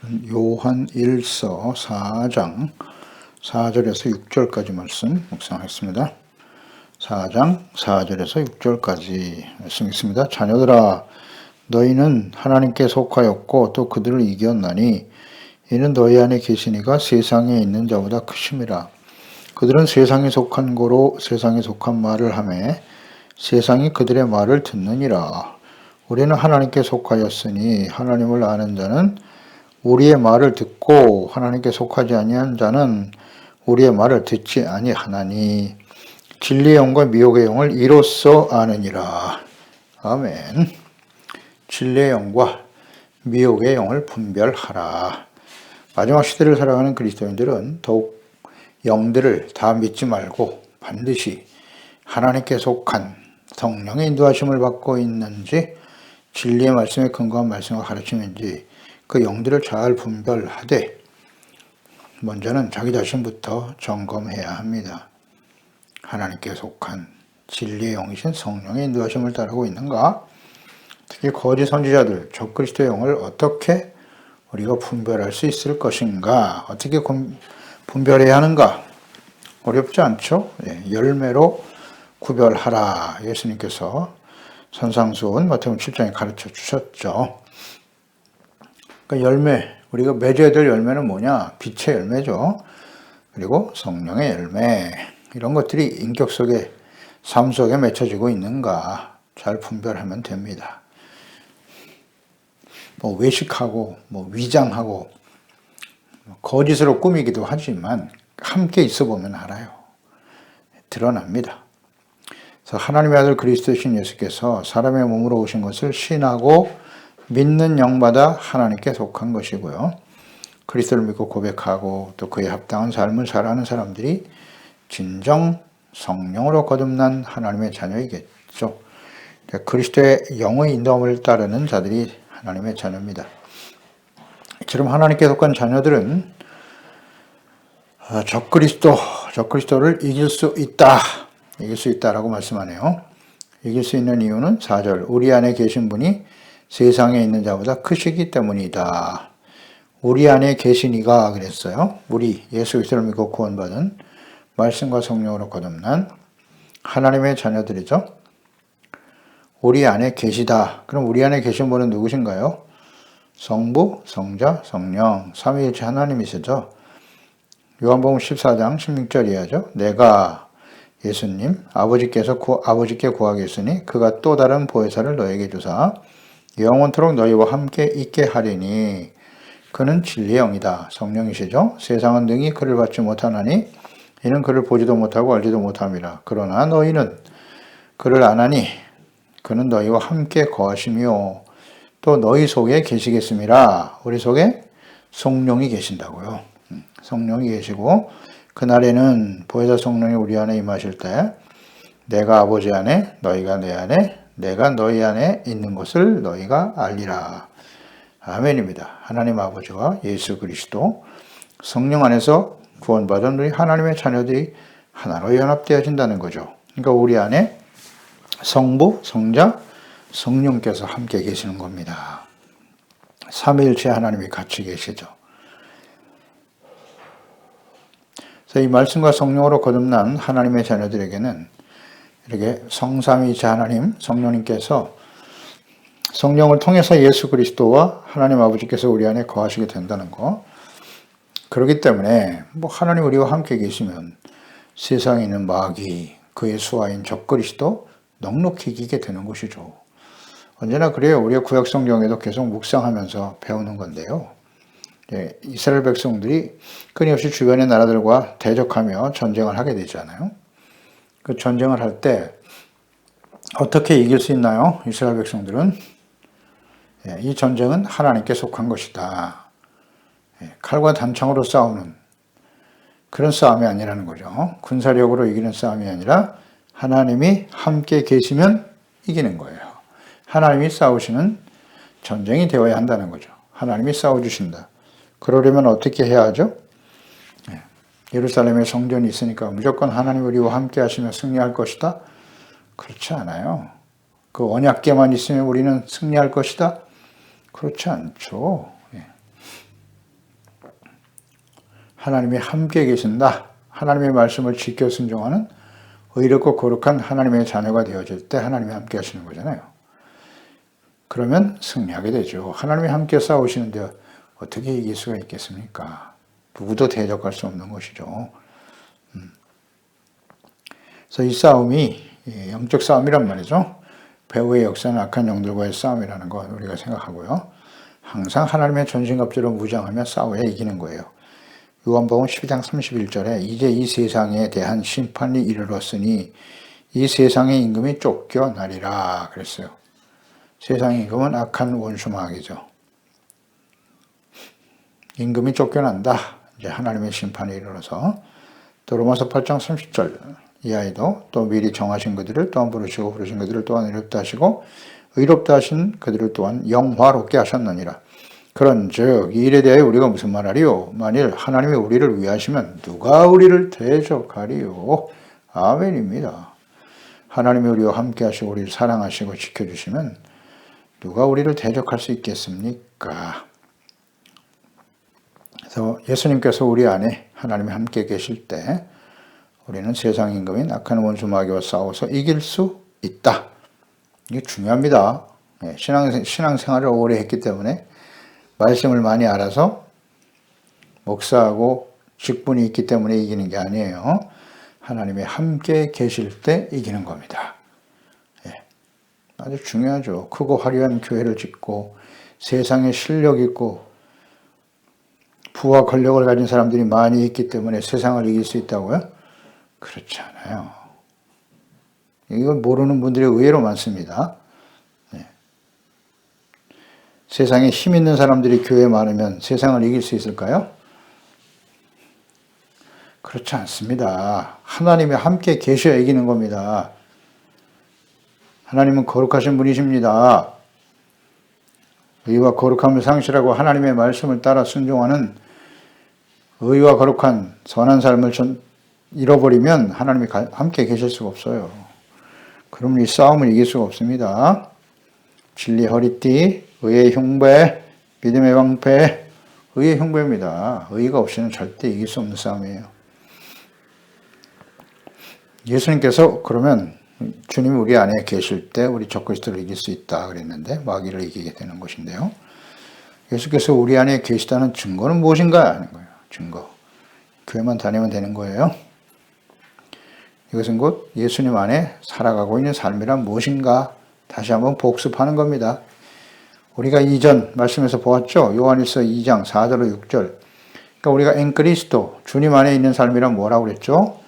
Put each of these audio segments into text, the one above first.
요한 1서 4장 4절에서 6절까지 말씀 묵상하겠습니다. 4장 4절에서 6절까지 말씀 있습니다. 자녀들아, 너희는 하나님께 속하였고 또 그들을 이겼나니 이는 너희 안에 계시니가 세상에 있는 자보다 크심이라. 그들은 세상에 속한 고로 세상에 속한 말을 하매 세상이 그들의 말을 듣느니라. 우리는 하나님께 속하였으니 하나님을 아는 자는 우리의 말을 듣고 하나님께 속하지 아니한 자는 우리의 말을 듣지 아니하나니 진리의 영과 미혹의 영을 이로써 아느니라. 아멘. 진리의 영과 미혹의 영을 분별하라. 마지막 시대를 살아가는 그리스도인들은 더욱 영들을 다 믿지 말고 반드시 하나님께 속한 성령의 인도하심을 받고 있는지, 진리의 말씀에 근거한 말씀과 가르침인지 그 영들을 잘 분별하되 먼저는 자기 자신부터 점검해야 합니다. 하나님께 속한 진리의 영이신 성령의 인도하심을 따르고 있는가? 특히 거짓 선지자들, 적그리스도의 영을 어떻게 우리가 분별할 수 있을 것인가? 어떻게 분별해야 하는가? 어렵지 않죠? 열매로 구별하라. 예수님께서 산상수훈 마태복음 7장에 가르쳐 주셨죠. 그러니까 열매, 우리가 맺어야 될 열매는 뭐냐? 빛의 열매죠. 그리고 성령의 열매. 이런 것들이 인격 속에, 삶 속에 맺혀지고 있는가 잘 분별하면 됩니다. 외식하고, 위장하고, 거짓으로 꾸미기도 하지만 함께 있어 보면 알아요. 드러납니다. 그래서 하나님의 아들 그리스도이신 예수께서 사람의 몸으로 오신 것을 신하고 믿는 영마다 하나님께 속한 것이고요. 그리스도를 믿고 고백하고 또 그에 합당한 삶을 살아가는 사람들이 진정 성령으로 거듭난 하나님의 자녀이겠죠. 그리스도의 영의 인도함을 따르는 자들이 하나님의 자녀입니다. 이처럼 하나님께 속한 자녀들은 적그리스도를 이길 수 있다라고 말씀하네요. 이길 수 있는 이유는 4절, 우리 안에 계신 분이 세상에 있는 자보다 크시기 때문이다. 우리 안에 계신 이가 그랬어요. 우리 예수 그리스도를 믿고 구원받은 말씀과 성령으로 거듭난 하나님의 자녀들이죠. 우리 안에 계시다. 그럼 우리 안에 계신 분은 누구신가요? 성부, 성자, 성령, 삼위일체 하나님이시죠. 요한복음 14장 16절 이하죠. 내가 예수님 아버지께 구하겠으니 그가 또 다른 보혜사를 너에게 주사 영원토록 너희와 함께 있게 하리니 그는 진리의 영이다. 성령이시죠. 세상은 능히 그를 받지 못하나니 이는 그를 보지도 못하고 알지도 못함이라. 그러나 너희는 그를 아나니 그는 너희와 함께 거하시며 또 너희 속에 계시겠음이라. 우리 속에 성령이 계신다고요. 성령이 계시고 그날에는 보혜사 성령이 우리 안에 임하실 때 내가 아버지 안에 너희가 내 안에 내가 너희 안에 있는 것을 너희가 알리라. 아멘입니다. 하나님 아버지와 예수 그리스도 성령 안에서 구원받은 우리 하나님의 자녀들이 하나로 연합되어진다는 거죠. 그러니까 우리 안에 성부, 성자, 성령께서 함께 계시는 겁니다. 삼위일체 하나님이 같이 계시죠. 그래서 이 말씀과 성령으로 거듭난 하나님의 자녀들에게는 이렇게 성삼위일체 하나님, 성령님께서 성령을 통해서 예수 그리스도와 하나님 아버지께서 우리 안에 거하시게 된다는 거. 그렇기 때문에 하나님 우리와 함께 계시면 세상에 있는 마귀, 그의 수하인 적그리스도 넉넉히 이기게 되는 것이죠. 언제나 그래요. 우리가 구약 성경에도 계속 묵상하면서 배우는 건데요. 이스라엘 백성들이 끊임없이 주변의 나라들과 대적하며 전쟁을 하게 되잖아요. 그 전쟁을 할 때 어떻게 이길 수 있나요? 이스라엘 백성들은 이 전쟁은 하나님께 속한 것이다. 칼과 단창으로 싸우는 그런 싸움이 아니라는 거죠. 군사력으로 이기는 싸움이 아니라 하나님이 함께 계시면 이기는 거예요. 하나님이 싸우시는 전쟁이 되어야 한다는 거죠. 하나님이 싸워주신다. 그러려면 어떻게 해야 하죠? 예루살렘에 성전이 있으니까 무조건 하나님 우리와 함께 하시며 승리할 것이다? 그렇지 않아요. 그 언약궤만 있으면 우리는 승리할 것이다? 그렇지 않죠. 하나님이 함께 계신다. 하나님의 말씀을 지켜 순종하는 의롭고 거룩한 하나님의 자녀가 되어질 때 하나님이 함께 하시는 거잖아요. 그러면 승리하게 되죠. 하나님이 함께 싸우시는데 어떻게 이길 수가 있겠습니까? 누구도 대적할 수 없는 것이죠. 그래서 이 싸움이 영적 싸움이란 말이죠. 배후의 역사는 악한 영들과의 싸움이라는 것 우리가 생각하고요. 항상 하나님의 전신갑주로 무장하며 싸워야 이기는 거예요. 요한복음 12장 31절에 이제 이 세상에 대한 심판이 이르렀으니 이 세상의 임금이 쫓겨나리라 그랬어요. 세상의 임금은 악한 원수 마귀죠. 임금이 쫓겨난다. 이제 하나님의 심판이 이르러서 또 로마서 8장 30절 이하에도 또 미리 정하신 그들을 또한 부르시고 부르신 그들을 또한 의롭다 하시고 의롭다 하신 그들을 또한 영화롭게 하셨느니라. 그런즉 이 일에 대하여 우리가 무슨 말하리요? 만일 하나님이 우리를 위하시면 누가 우리를 대적하리요? 아멘입니다. 하나님이 우리와 함께 하시고 우리를 사랑하시고 지켜주시면 누가 우리를 대적할 수 있겠습니까? 그래서 예수님께서 우리 안에 하나님이 함께 계실 때 우리는 세상 임금인 악한 원수 마귀와 싸워서 이길 수 있다. 이게 중요합니다. 신앙생활을 오래 했기 때문에 말씀을 많이 알아서 목사하고 직분이 있기 때문에 이기는 게 아니에요. 하나님이 함께 계실 때 이기는 겁니다. 아주 중요하죠. 크고 화려한 교회를 짓고 세상에 실력 있고 부와 권력을 가진 사람들이 많이 있기 때문에 세상을 이길 수 있다고요? 그렇지 않아요. 이걸 모르는 분들이 의외로 많습니다. 세상에 힘 있는 사람들이 교회에 많으면 세상을 이길 수 있을까요? 그렇지 않습니다. 하나님이 함께 계셔야 이기는 겁니다. 하나님은 거룩하신 분이십니다. 의와 거룩함을 상실하고 하나님의 말씀을 따라 순종하는 의와 거룩한 선한 삶을 잃어버리면 하나님이 함께 계실 수가 없어요. 그러면 이 싸움을 이길 수가 없습니다. 진리의 허리띠, 의의 흉배, 믿음의 방패, 의의 흉배입니다. 의가 없이는 절대 이길 수 없는 싸움이에요. 예수님께서 그러면 주님이 우리 안에 계실 때 우리 적그리스도를 이길 수 있다 그랬는데 마귀를 이기게 되는 것인데요. 예수께서 우리 안에 계시다는 증거는 무엇인가 하는 거예요. 증거. 교회만 다니면 되는 거예요. 이것은 곧 예수님 안에 살아가고 있는 삶이란 무엇인가 다시 한번 복습하는 겁니다. 우리가 이전 말씀에서 보았죠. 요한일서 2장 4절로 6절. 그러니까 우리가 엔그리스도 주님 안에 있는 삶이란 뭐라고 그랬죠?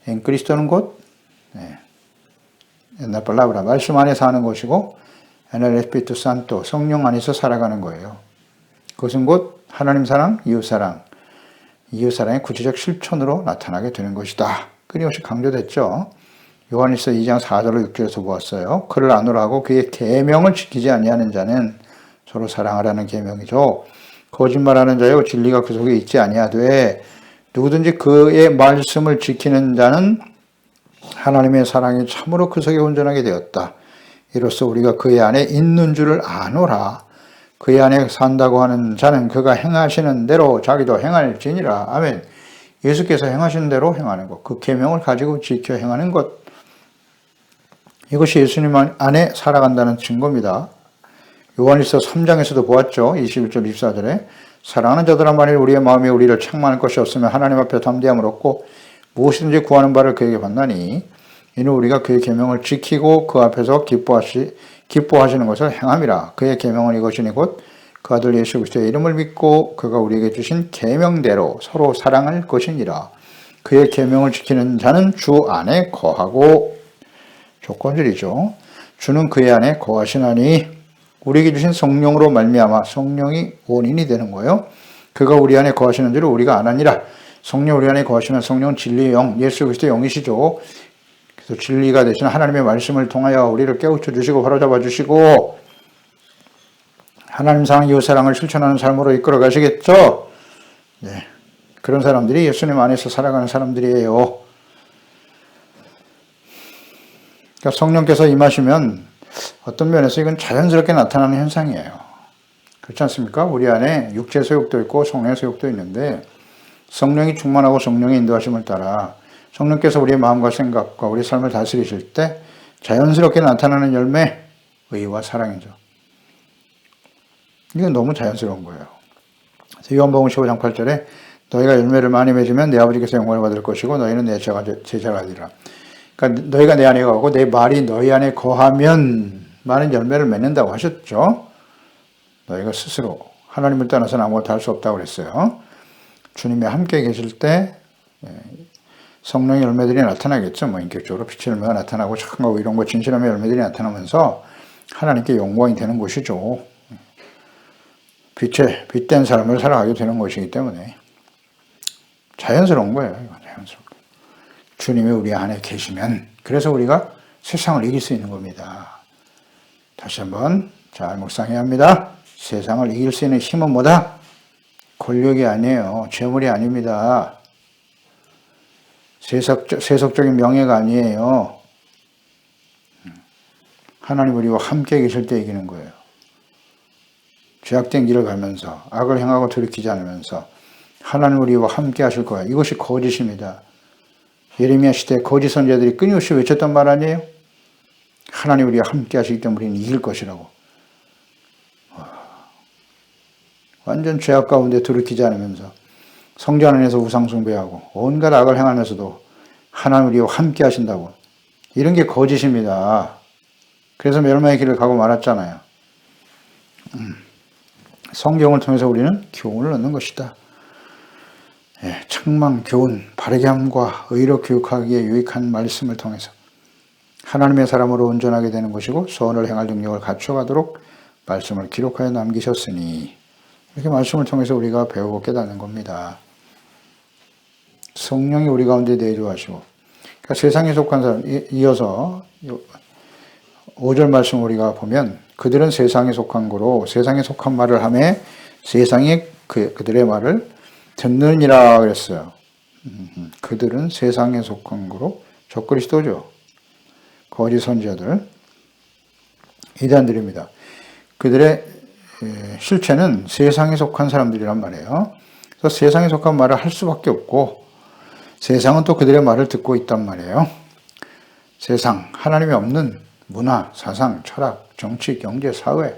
엔그리스도는 곧 옛날 팔라브라 말씀 안에 사는 것이고 에넬 에스피리투 산토 성령 안에서 살아가는 거예요. 그것은 곧 하나님 사랑, 이웃 사랑의 구체적 실천으로 나타나게 되는 것이다. 끊임없이 강조됐죠. 요한일서 2장 4절로 6절에서 보았어요. 그를 안으로 하고 그의 계명을 지키지 아니하는 자는 서로 사랑하라는 계명이죠. 거짓말하는 자요 진리가 그 속에 있지 아니하되 누구든지 그의 말씀을 지키는 자는 하나님의 사랑이 참으로 그 속에 온전하게 되었다. 이로써 우리가 그의 안에 있는 줄을 아노라. 그의 안에 산다고 하는 자는 그가 행하시는 대로 자기도 행할지니라. 아멘. 예수께서 행하신 대로 행하는 것, 그 계명을 가지고 지켜 행하는 것, 이것이 예수님 안에 살아간다는 증거입니다. 요한일서 3장에서도 보았죠. 21절 24절에 사랑하는 자들아 만일 우리의 마음이 우리를 책망할 것이 없으면 하나님 앞에 담대함을 얻고 무엇이든지 구하는 바를 그에게 받나니 이는 우리가 그의 계명을 지키고 그 앞에서 기뻐하시는 것을 행함이라. 그의 계명은 이것이니 곧 그 아들 예수 그리스도의 이름을 믿고 그가 우리에게 주신 계명대로 서로 사랑할 것이니라. 그의 계명을 지키는 자는 주 안에 거하고, 조건들이죠. 주는 그의 안에 거하시나니 우리에게 주신 성령으로 말미암아 성령이 원인이 되는 거예요. 그가 우리 안에 거하시는 줄을 우리가 아나니라. 성령 우리 안에 거하시면 성령은 진리의 영, 예수 그리스도의 영이시죠. 그래서 진리가 되신 하나님의 말씀을 통하여 우리를 깨우쳐 주시고 바로잡아 주시고 하나님 사랑, 이웃 사랑을 실천하는 삶으로 이끌어 가시겠죠. 네, 그런 사람들이 예수님 안에서 살아가는 사람들이에요. 그러니까 성령께서 임하시면 어떤 면에서 이건 자연스럽게 나타나는 현상이에요. 그렇지 않습니까? 우리 안에 육체 소욕도 있고 성령의 소욕도 있는데 성령이 충만하고 성령의 인도하심을 따라 성령께서 우리의 마음과 생각과 우리 삶을 다스리실 때 자연스럽게 나타나는 열매, 의와 사랑이죠. 이건 너무 자연스러운 거예요. 요한복음 15장 8절에 너희가 열매를 많이 맺으면 내 아버지께서 영광을 받을 것이고 너희는 내 제자가 되리라. 그러니까 너희가 내 안에 거하고 내 말이 너희 안에 거하면 많은 열매를 맺는다고 하셨죠. 너희가 스스로 하나님을 떠나서는 아무것도 할 수 없다고 그랬어요. 주님이 함께 계실 때 성령의 열매들이 나타나겠죠. 뭐 인격적으로 빛의 열매가 나타나고 착한 거 이런 거 진실함의 열매들이 나타나면서 하나님께 영광이 되는 것이죠. 빛된 삶을 살아가게 되는 것이기 때문에 자연스러운 거예요. 자연스럽게. 주님이 우리 안에 계시면 그래서 우리가 세상을 이길 수 있는 겁니다. 다시 한번 잘 묵상해야 합니다. 세상을 이길 수 있는 힘은 뭐다? 권력이 아니에요. 재물이 아닙니다. 세속적인 명예가 아니에요. 하나님 우리와 함께 계실 때 이기는 거예요. 죄악된 길을 가면서 악을 행하고 돌이키지 않으면서 하나님 우리와 함께 하실 거야. 이것이 거짓입니다. 예레미야 시대에 거짓 선지자들이 끊임없이 외쳤던 말 아니에요? 하나님 우리와 함께 하시기 때문에 우리는 이길 것이라고. 완전 죄악 가운데 돌이키지 않으면서 성전 안에서 우상 숭배하고 온갖 악을 행하면서도 하나님 우리와 함께 하신다고. 이런 게 거짓입니다. 그래서 멸망의 길을 가고 말았잖아요. 성경을 통해서 우리는 교훈을 얻는 것이다. 책망, 교훈, 바르게 함과 의로 교육하기에 유익한 말씀을 통해서 하나님의 사람으로 온전하게 되는 것이고 소원을 행할 능력을 갖춰가도록 말씀을 기록하여 남기셨으니 이렇게 말씀을 통해서 우리가 배우고 깨닫는 겁니다. 성령이 우리 가운데 내주하시고 그러니까 세상에 속한 사람 이어서 5절 말씀 우리가 보면 그들은 세상에 속한 거로 세상에 속한 말을 하며 세상이 그들의 말을 듣느니라 그랬어요. 그들은 세상에 속한 거로 적그리스도죠. 거짓 선지자들, 이단들입니다. 그들의 실체는 세상에 속한 사람들이란 말이에요. 그래서 세상에 속한 말을 할 수밖에 없고 세상은 또 그들의 말을 듣고 있단 말이에요. 세상, 하나님이 없는 문화, 사상, 철학, 정치, 경제, 사회,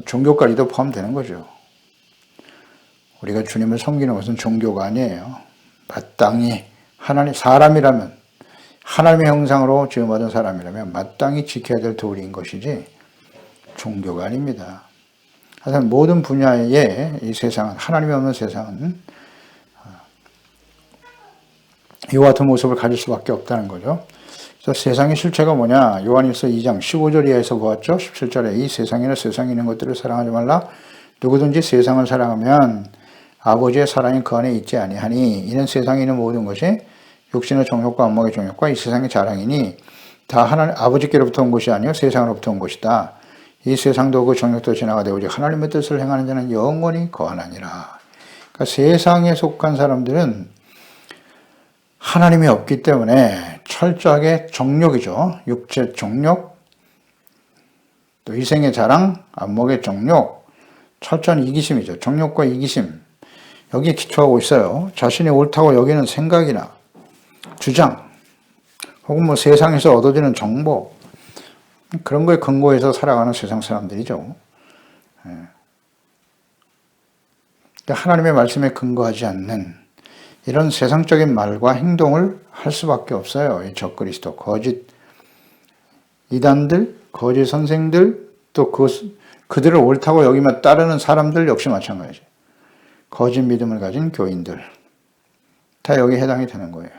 종교까지도 포함되는 거죠. 우리가 주님을 섬기는 것은 종교가 아니에요. 마땅히 하나님, 사람이라면 하나님의 형상으로 지음받은 사람이라면 마땅히 지켜야 될 도리인 것이지 종교가 아닙니다. 하여튼 모든 분야의 이 세상은 하나님이 없는 세상은 이와 같은 모습을 가질 수밖에 없다는 거죠. 그래서 세상의 실체가 뭐냐? 요한일서 2장 15절 이하에서 보았죠. 17절에 이 세상에는 세상에 있는 것들을 사랑하지 말라. 누구든지 세상을 사랑하면 아버지의 사랑이 그 안에 있지 아니하니 이는 세상에 있는 모든 것이 육신의 정욕과 안목의 정욕과 이 세상의 자랑이니 다 하나님 아버지께로부터 온 것이 아니요 세상으로부터 온 것이다. 이 세상도 그 정욕도 지나가되 오직 하나님의 뜻을 행하는 자는 영원히 거하나니라. 그러니까 세상에 속한 사람들은 하나님이 없기 때문에 철저하게 정욕이죠. 육체 정욕, 또 이생의 자랑, 안목의 정욕, 철저한 이기심이죠. 정욕과 이기심. 여기에 기초하고 있어요. 자신이 옳다고 여기는 생각이나 주장, 혹은 뭐 세상에서 얻어지는 정보, 그런 거에 근거해서 살아가는 세상 사람들이죠. 그러니까 하나님의 말씀에 근거하지 않는 이런 세상적인 말과 행동을 할 수밖에 없어요. 이 적그리스도, 거짓 이단들, 거짓 선생들, 또 그들을 옳다고 여기만 따르는 사람들 역시 마찬가지죠. 거짓 믿음을 가진 교인들. 다 여기에 해당이 되는 거예요.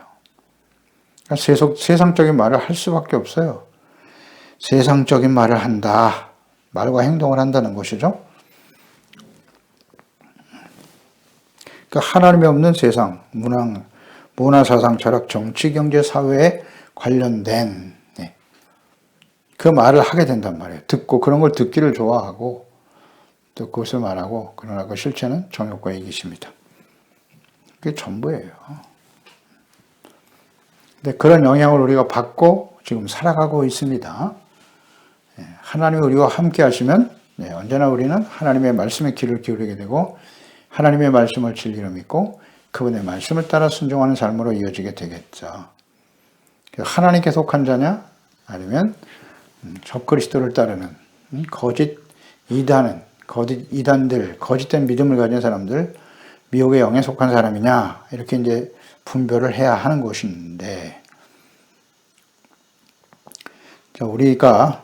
그러니까 세상적인 말을 할 수밖에 없어요. 세상적인 말을 한다. 말과 행동을 한다는 것이죠. 그러니까 하나님이 없는 세상, 문화, 사상, 철학, 정치, 경제, 사회에 관련된 그 말을 하게 된단 말이에요. 듣고 그런 걸 듣기를 좋아하고 또 그것을 말하고 그러나 그 실체는 정욕과 이기심이다. 그게 전부예요. 근데 그런 영향을 우리가 받고 지금 살아가고 있습니다. 하나님이 우리와 함께 하시면 언제나 우리는 하나님의 말씀에 귀를 기울이게 되고 하나님의 말씀을 진리로 믿고 그분의 말씀을 따라 순종하는 삶으로 이어지게 되겠죠. 하나님께 속한 자냐? 아니면 적그리스도를 따르는 거짓 이단들, 거짓된 믿음을 가진 사람들, 미혹의 영에 속한 사람이냐? 이렇게 이제 분별을 해야 하는 것인데, 우리가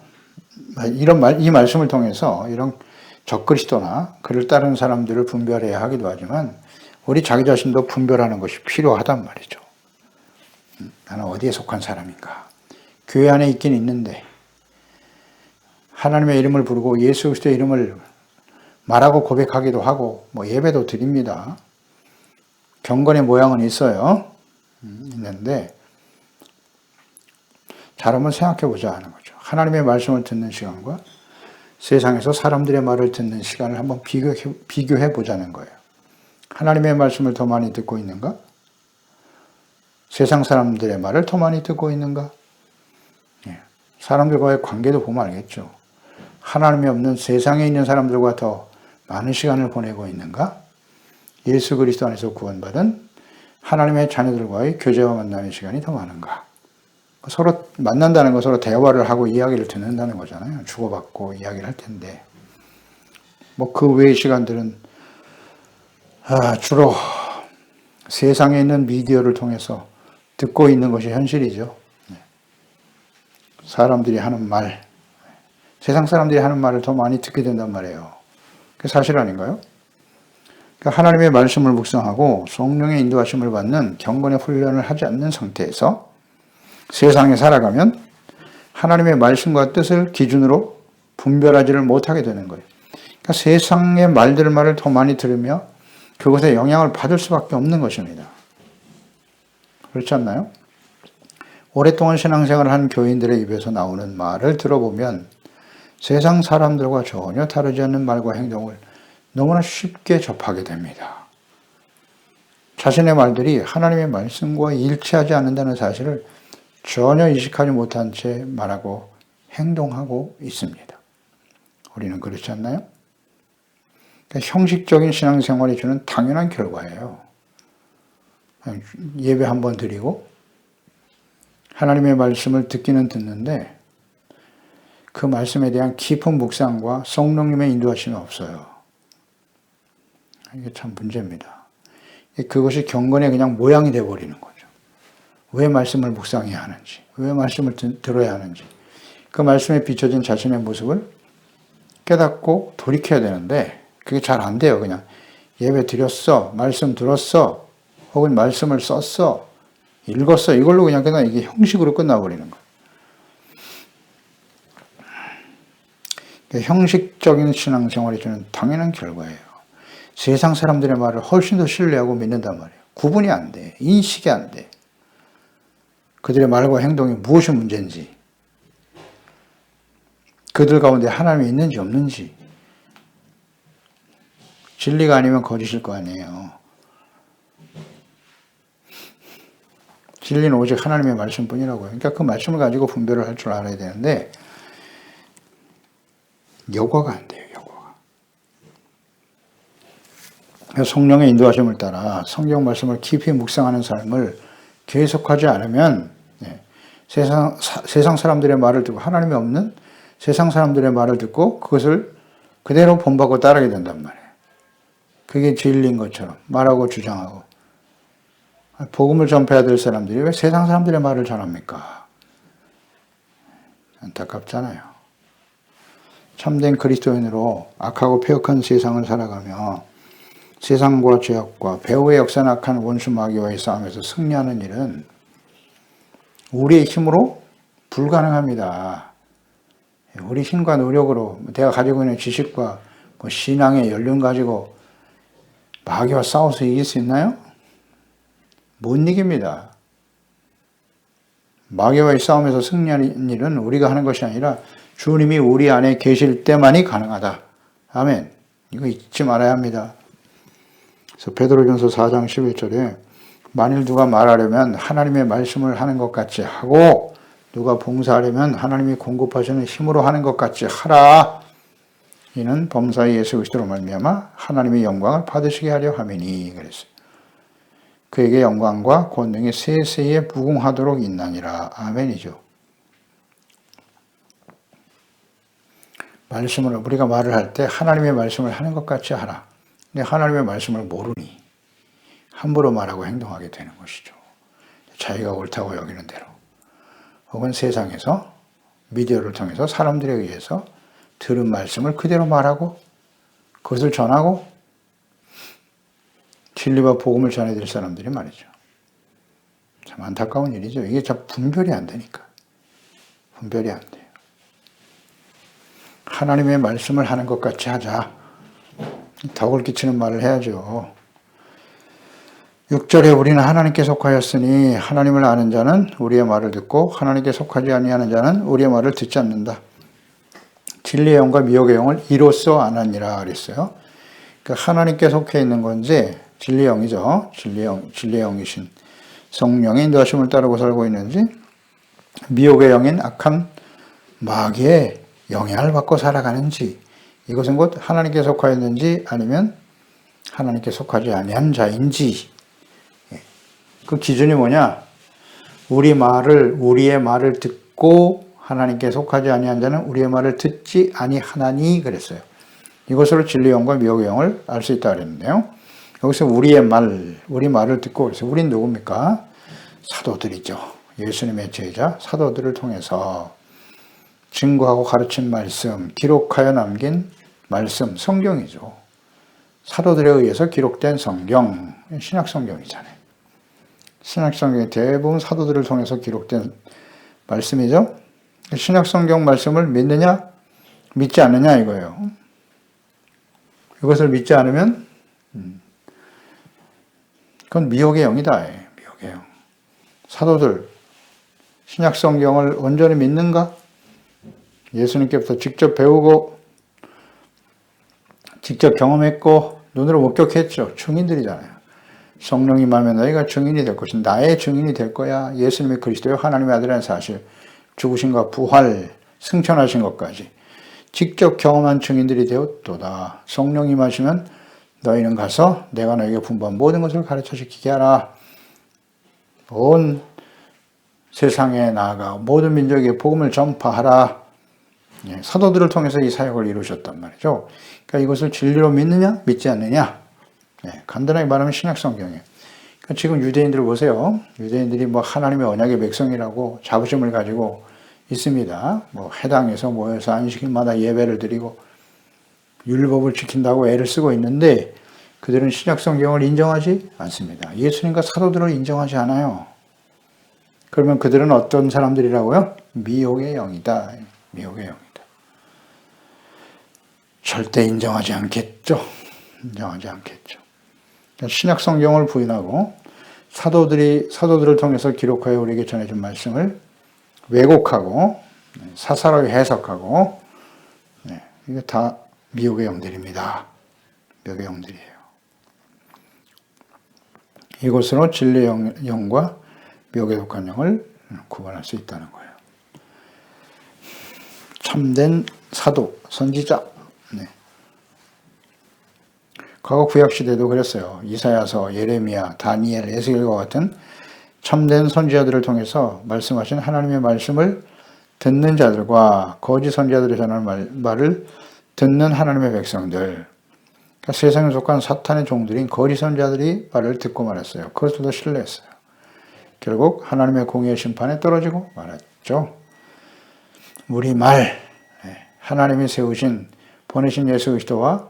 이 말씀을 통해서 이런 적그리스도나 그를 따르는 사람들을 분별해야 하기도 하지만, 우리 자기 자신도 분별하는 것이 필요하단 말이죠. 나는 어디에 속한 사람인가? 교회 안에 있긴 있는데, 하나님의 이름을 부르고 예수 그리스도의 이름을 말하고 고백하기도 하고, 예배도 드립니다. 경건의 모양은 있어요. 있는데, 잘 한번 생각해 보자 하는 거죠. 하나님의 말씀을 듣는 시간과 세상에서 사람들의 말을 듣는 시간을 한번 비교해 보자는 거예요. 하나님의 말씀을 더 많이 듣고 있는가? 세상 사람들의 말을 더 많이 듣고 있는가? 사람들과의 관계도 보면 알겠죠. 하나님이 없는 세상에 있는 사람들과 더 많은 시간을 보내고 있는가? 예수 그리스도 안에서 구원받은 하나님의 자녀들과의 교제와 만남의 시간이 더 많은가? 서로 만난다는 건 서로 대화를 하고 이야기를 듣는다는 거잖아요. 주고받고 이야기를 할 텐데. 그 외의 시간들은 주로 세상에 있는 미디어를 통해서 듣고 있는 것이 현실이죠. 사람들이 하는 말, 세상 사람들이 하는 말을 더 많이 듣게 된단 말이에요. 그게 사실 아닌가요? 그러니까 하나님의 말씀을 묵상하고 성령의 인도하심을 받는 경건의 훈련을 하지 않는 상태에서 세상에 살아가면 하나님의 말씀과 뜻을 기준으로 분별하지를 못하게 되는 거예요. 그러니까 세상의 말을 더 많이 들으며 그것에 영향을 받을 수밖에 없는 것입니다. 그렇지 않나요? 오랫동안 신앙생활을 한 교인들의 입에서 나오는 말을 들어보면 세상 사람들과 전혀 다르지 않는 말과 행동을 너무나 쉽게 접하게 됩니다. 자신의 말들이 하나님의 말씀과 일치하지 않는다는 사실을 전혀 인식하지 못한 채 말하고 행동하고 있습니다. 우리는 그렇지 않나요? 그러니까 형식적인 신앙생활이 주는 당연한 결과예요. 예배 한번 드리고 하나님의 말씀을 듣기는 듣는데 그 말씀에 대한 깊은 묵상과 성령님의 인도하심이 없어요. 이게 참 문제입니다. 그것이 경건의 그냥 모양이 되어버리는 거죠. 왜 말씀을 묵상해야 하는지, 왜 말씀을 들어야 하는지, 그 말씀에 비춰진 자신의 모습을 깨닫고 돌이켜야 되는데 그게 잘 안 돼요. 그냥 예배 드렸어, 말씀 들었어, 혹은 말씀을 썼어, 읽었어, 이걸로 그냥 이게 형식으로 끝나버리는 거예요. 형식적인 신앙생활이 주는 당연한 결과예요. 세상 사람들의 말을 훨씬 더 신뢰하고 믿는단 말이에요. 구분이 안 돼. 인식이 안 돼. 그들의 말과 행동이 무엇이 문제인지, 그들 가운데 하나님이 있는지 없는지, 진리가 아니면 거짓일 거 아니에요. 진리는 오직 하나님의 말씀뿐이라고요. 그러니까 그 말씀을 가지고 분별을 할 줄 알아야 되는데 여과가 안 돼요. 성령의 인도하심을 따라 성경 말씀을 깊이 묵상하는 삶을 계속하지 않으면 세상 사람들의 말을 듣고 하나님이 없는 세상 사람들의 말을 듣고 그것을 그대로 본받고 따르게 된단 말이에요. 그게 진리인 것처럼 말하고 주장하고. 복음을 전파해야 될 사람들이 왜 세상 사람들의 말을 전합니까? 안타깝잖아요. 참된 그리스도인으로 악하고 폐역한 세상을 살아가며 세상과 죄악과 배후의 역사낙한 원수 마귀와의 싸움에서 승리하는 일은 우리의 힘으로 불가능합니다. 우리 힘과 노력으로 내가 가지고 있는 지식과 신앙의 연륜 가지고 마귀와 싸워서 이길 수 있나요? 못 이깁니다. 마귀와의 싸움에서 승리하는 일은 우리가 하는 것이 아니라 주님이 우리 안에 계실 때만이 가능하다. 아멘. 이거 잊지 말아야 합니다. 그래서 베드로전서 4장 11절에 만일 누가 말하려면 하나님의 말씀을 하는 것 같이 하고 누가 봉사하려면 하나님이 공급하시는 힘으로 하는 것 같이 하라. 이는 범사의 예수 그리스도로 말미암아 하나님의 영광을 받으시게 하려 함이니 그랬어요. 그에게 영광과 권능이 세세에 무궁하도록 있나니라. 아멘이죠. 말씀을 우리가 말을 할 때 하나님의 말씀을 하는 것 같이 하라. 근데 하나님의 말씀을 모르니 함부로 말하고 행동하게 되는 것이죠. 자기가 옳다고 여기는 대로. 혹은 세상에서 미디어를 통해서 사람들에 의해서 들은 말씀을 그대로 말하고 그것을 전하고 진리와 복음을 전해드릴 사람들이 말이죠. 참 안타까운 일이죠. 이게 참 분별이 안 되니까. 분별이 안 돼요. 하나님의 말씀을 하는 것 같이 하자. 덕을 끼치는 말을 해야죠. 6절에 우리는 하나님께 속하였으니 하나님을 아는 자는 우리의 말을 듣고 하나님께 속하지 아니하는 자는 우리의 말을 듣지 않는다. 진리의 영과 미혹의 영을 이로써 아나니라 그랬어요. 그러니까 하나님께 속해 있는 건지 진리의 영이죠. 진리의 영이신 성령의 인도하심을 따르고 살고 있는지 미혹의 영인 악한 마귀의 영향을 받고 살아가는지 이것은 곧 하나님께 속하였는지 아니면 하나님께 속하지 아니한 자인지 그 기준이 뭐냐? 우리의 말을 듣고 하나님께 속하지 아니한 자는 우리의 말을 듣지 아니하나니 그랬어요. 이것으로 진리의 영과 미혹의 영을 알 수 있다 그랬는데요. 여기서 우리 말을 듣고 그랬어요. 우린 누굽니까? 사도들이죠. 예수님의 제자 사도들을 통해서 증거하고 가르친 말씀, 기록하여 남긴 말씀, 성경이죠. 사도들에 의해서 기록된 성경, 신약성경이잖아요. 신약성경이 대부분 사도들을 통해서 기록된 말씀이죠. 신약성경 말씀을 믿느냐, 믿지 않느냐 이거예요. 이것을 믿지 않으면 그건 미혹의 영이다. 미혹의 영. 사도들, 신약성경을 온전히 믿는가? 예수님께부터 직접 배우고 직접 경험했고 눈으로 목격했죠. 증인들이잖아요. 성령이 임하면 너희가 증인이 될 것이다. 나의 증인이 될 거야. 예수님이 그리스도요 하나님의 아들이라는 사실, 죽으신과 부활, 승천하신 것까지 직접 경험한 증인들이 되었도다. 성령이 임하시면 너희는 가서 내가 너희에게 분부한 모든 것을 가르쳐 지키게 하라. 온 세상에 나아가 모든 민족에게 복음을 전파하라. 사도들을 통해서 이 사역을 이루셨단 말이죠. 그러니까 이것을 진리로 믿느냐, 믿지 않느냐. 간단하게 말하면 신약성경이에요. 그러니까 지금 유대인들을 보세요. 유대인들이 뭐 하나님의 언약의 백성이라고 자부심을 가지고 있습니다. 뭐 해당에서 모여서 안식일마다 예배를 드리고 율법을 지킨다고 애를 쓰고 있는데 그들은 신약성경을 인정하지 않습니다. 예수님과 사도들을 인정하지 않아요. 그러면 그들은 어떤 사람들이라고요? 미혹의 영이다. 미혹의 영이다. 절대 인정하지 않겠죠. 인정하지 않겠죠. 신약 성경을 부인하고 사도들을 통해서 기록하여 우리에게 전해준 말씀을 왜곡하고 사사로이 해석하고 이게 다 미혹의 영들입니다. 미혹의 영들이에요. 이것으로 진리의 영과 미혹에 속한 영을 구분할 수 있다는 거예요. 참된 사도, 선지자. 과거 구약시대도 그랬어요. 이사야서, 예레미야, 다니엘, 에스겔과 같은 참된 선지자들을 통해서 말씀하신 하나님의 말씀을 듣는 자들과 거짓 선지자들이 전하는 말을 듣는 하나님의 백성들, 그러니까 세상에 속한 사탄의 종들인 거짓 선지자들이 말을 듣고 말았어요. 그것들도 신뢰했어요. 결국 하나님의 공의의 심판에 떨어지고 말았죠. 우리 하나님이 보내신 예수 그리스도와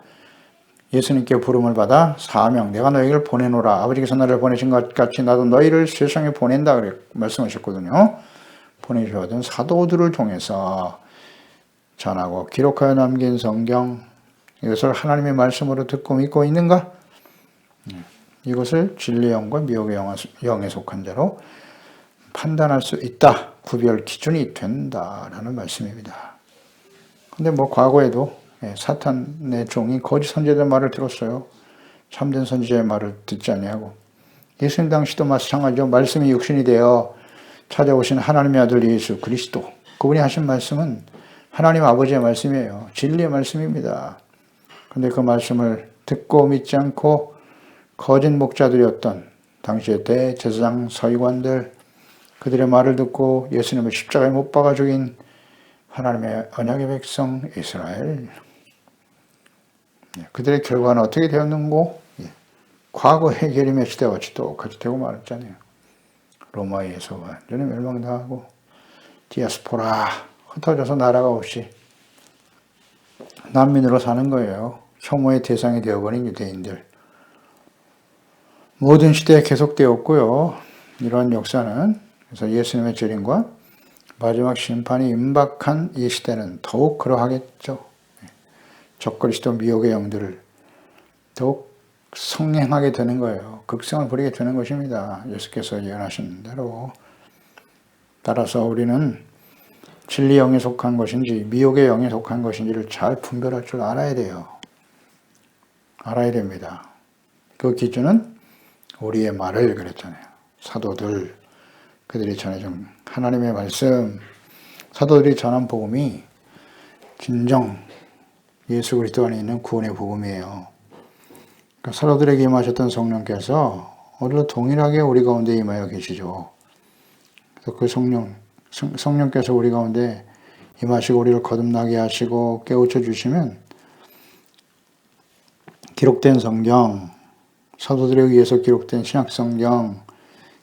예수님께 부름을 받아 사명, 내가 너희를 보내노라. 아버지께서 나를 보내신 것 같이 나도 너희를 세상에 보낸다. 그래 말씀하셨거든요. 보내주셨던 사도들을 통해서 전하고 기록하여 남긴 성경, 이것을 하나님의 말씀으로 듣고 믿고 있는가? 이것을 진리의 영과 미혹의 영에 속한 자로 판단할 수 있다. 구별 기준이 된다라는 말씀입니다. 근데 뭐 과거에도 사탄의 종이 거짓 선지자의 말을 들었어요. 참된 선지자의 말을 듣지 아니하고. 예수님 당시도 마찬가지죠. 말씀이 육신이 되어 찾아오신 하나님의 아들 예수 그리스도, 그분이 하신 말씀은 하나님 아버지의 말씀이에요. 진리의 말씀입니다. 그런데 그 말씀을 듣고 믿지 않고 거짓 목자들이었던 당시의 대제사장 서기관들, 그들의 말을 듣고 예수님을 십자가에 못 박아 죽인 하나님의 언약의 백성 이스라엘, 그들의 결과는 어떻게 되었는고? 과거 해결이 시대와 같이 똑같이 되고 말았잖아요. 로마에 의해서 완전히 멸망당하고 디아스포라, 흩어져서 나라가 없이 난민으로 사는 거예요. 혐오의 대상이 되어버린 유대인들. 모든 시대에 계속되었고요. 이러한 역사는, 그래서 예수님의 재림과 마지막 심판이 임박한 이 시대는 더욱 그러하겠죠. 적그리스도 미혹의 영들을 더욱 성행하게 되는 거예요. 극성을 부리게 되는 것입니다. 예수께서 예언하신 대로. 따라서 우리는 진리 영에 속한 것인지 미혹의 영에 속한 것인지를 잘 분별할 줄 알아야 돼요. 알아야 됩니다. 그 기준은 우리의 말을 그랬잖아요. 사도들, 그들이 전해준 하나님의 말씀, 사도들이 전한 복음이 진정 예수 그리스도 안에 있는 구원의 복음이에요. 그러니까 사도들에게 임하셨던 성령께서 오늘도 동일하게 우리 가운데 임하여 계시죠. 그래서 그 성령께서 우리 가운데 임하시고 우리를 거듭나게 하시고 깨우쳐 주시면 기록된 성경, 사도들에 의해서 기록된 신약 성경,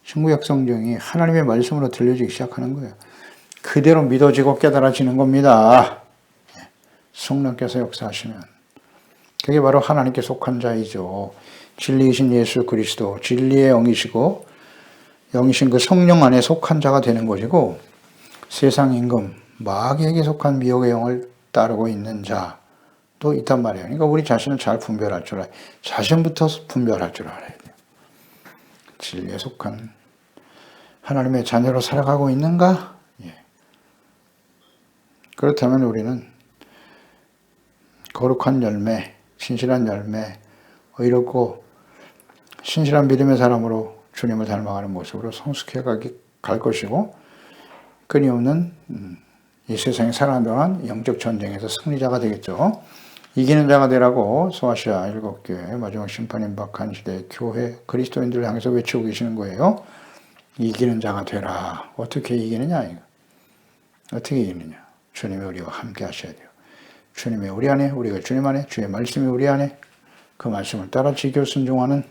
신구약 성경이 하나님의 말씀으로 들려지기 시작하는 거예요. 그대로 믿어지고 깨달아지는 겁니다. 성령께서 역사하시면. 그게 바로 하나님께 속한 자이죠. 진리이신 예수 그리스도, 진리의 영이시고 영이신 그 성령 안에 속한 자가 되는 것이고, 세상 임금, 마귀에게 속한 미혹의 영을 따르고 있는 자도 있단 말이에요. 그러니까 우리 자신을 잘 분별할 줄 알아야 돼요. 자신부터 분별할 줄 알아야 돼요. 진리에 속한 하나님의 자녀로 살아가고 있는가? 그렇다면 우리는 거룩한 열매, 신실한 열매, 의롭고 신실한 믿음의 사람으로 주님을 닮아가는 모습으로 성숙해 갈 것이고, 끊임없는 이 세상에 살아가는 동안 영적 전쟁에서 승리자가 되겠죠. 이기는 자가 되라고 소아시아 7교회 마지막 심판 임박한 시대의 교회 그리스도인들을 향해서 외치고 계시는 거예요. 이기는 자가 되라. 어떻게 이기느냐? 이거. 어떻게 이기느냐? 주님이 우리와 함께 하셔야 돼요. 주님이 우리 안에, 우리가 주님 안에, 주의 말씀이 우리 안에, 그 말씀을 따라 지켜 순종하는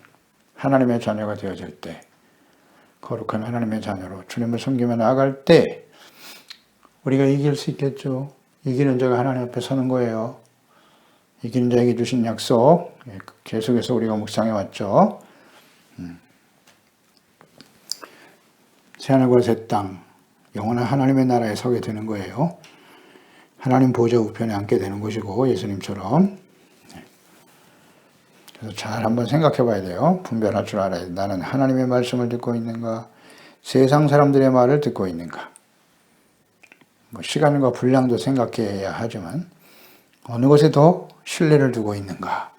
하나님의 자녀가 되어질 때, 거룩한 하나님의 자녀로 주님을 섬기며 나아갈 때 우리가 이길 수 있겠죠. 이기는 자가 하나님 앞에 서는 거예요. 이기는 자에게 주신 약속, 계속해서 우리가 묵상해 왔죠. 새하늘과 새 땅, 영원한 하나님의 나라에 서게 되는 거예요. 하나님 보좌 우편에 앉게 되는 것이고, 예수님처럼. 그래서 잘 한번 생각해 봐야 돼요. 분별할 줄 알아야 돼요. 나는 하나님의 말씀을 듣고 있는가? 세상 사람들의 말을 듣고 있는가? 시간과 분량도 생각해야 하지만 어느 것에 더 신뢰를 두고 있는가?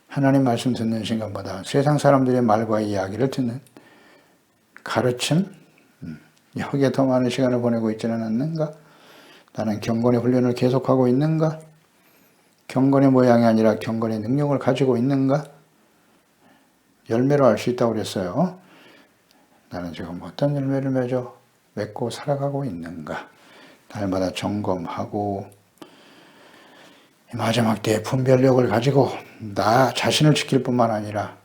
하나님 말씀 듣는 시간보다 세상 사람들의 말과 이야기를 듣는 가르침, 여기에 더 많은 시간을 보내고 있지는 않는가? 나는 경건의 훈련을 계속하고 있는가? 경건의 모양이 아니라 경건의 능력을 가지고 있는가? 열매로 알 수 있다고 그랬어요. 나는 지금 어떤 열매를 맺고 살아가고 있는가? 날마다 점검하고 마지막 때의 분별력을 가지고 나 자신을 지킬 뿐만 아니라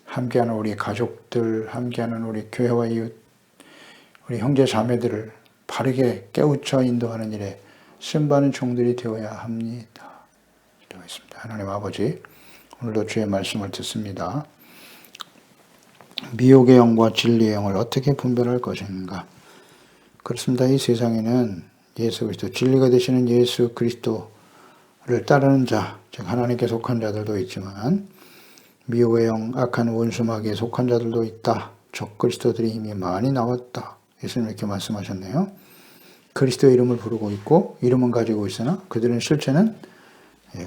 함께하는 우리 가족들, 함께하는 우리 교회와 이웃, 우리 형제 자매들을 바르게 깨우쳐 인도하는 일에 쓰임받는 종들이 되어야 합니다. 기도하겠습니다. 하나님 아버지, 오늘도 주의 말씀을 듣습니다. 미혹의 영과 진리의 영을 어떻게 분별할 것인가? 그렇습니다. 이 세상에는 예수 그리스도, 진리가 되시는 예수 그리스도를 따르는 자, 즉 하나님께 속한 자들도 있지만 미혹의 영, 악한 원수마귀에 속한 자들도 있다. 적그리스도들이 이미 많이 나왔다. 예수님 이렇게 말씀하셨네요. 그리스도의 이름을 부르고 있고 이름은 가지고 있으나 그들은 실체는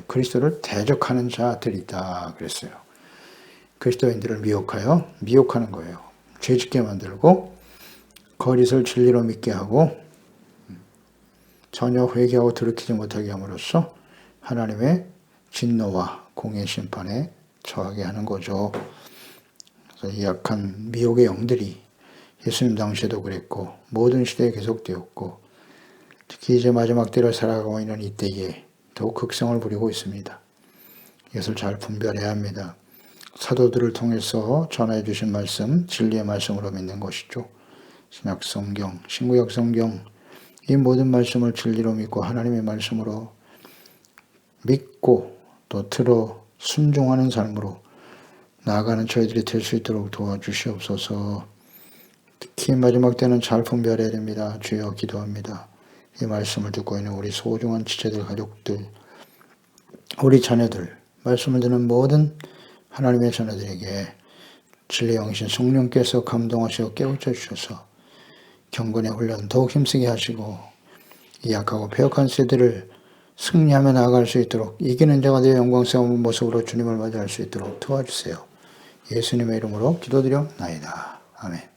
그리스도를 대적하는 자들이다 그랬어요. 그리스도인들을 미혹하는 거예요. 죄짓게 만들고 거짓을 진리로 믿게 하고 전혀 회개하고 돌이키지 못하게 함으로써 하나님의 진노와 공의 심판에 처하게 하는 거죠. 그래서 이 약한 미혹의 영들이 예수님 당시에도 그랬고 모든 시대에 계속되었고 특히 이제 마지막 때를 살아가고 있는 이때에 더욱 극성을 부리고 있습니다. 이것을 잘 분별해야 합니다. 사도들을 통해서 전해 주신 말씀, 진리의 말씀으로 믿는 것이죠. 신약 성경, 신구약 성경 이 모든 말씀을 진리로 믿고 하나님의 말씀으로 믿고 또 들어 순종하는 삶으로 나아가는 저희들이 될 수 있도록 도와주시옵소서. 특히 마지막 때는 잘 분별해야 됩니다. 주여 기도합니다. 이 말씀을 듣고 있는 우리 소중한 지체들, 가족들, 우리 자녀들, 말씀을 듣는 모든 하나님의 자녀들에게 진리의 영이신 성령께서 감동하시고 깨우쳐 주셔서 경건의 훈련 더욱 힘쓰게 하시고 이 약하고 패역한 세대를 승리하며 나아갈 수 있도록 이기는 자가 되어 영광스러운 모습으로 주님을 맞이할 수 있도록 도와주세요. 예수님의 이름으로 기도드려나이다. 아멘.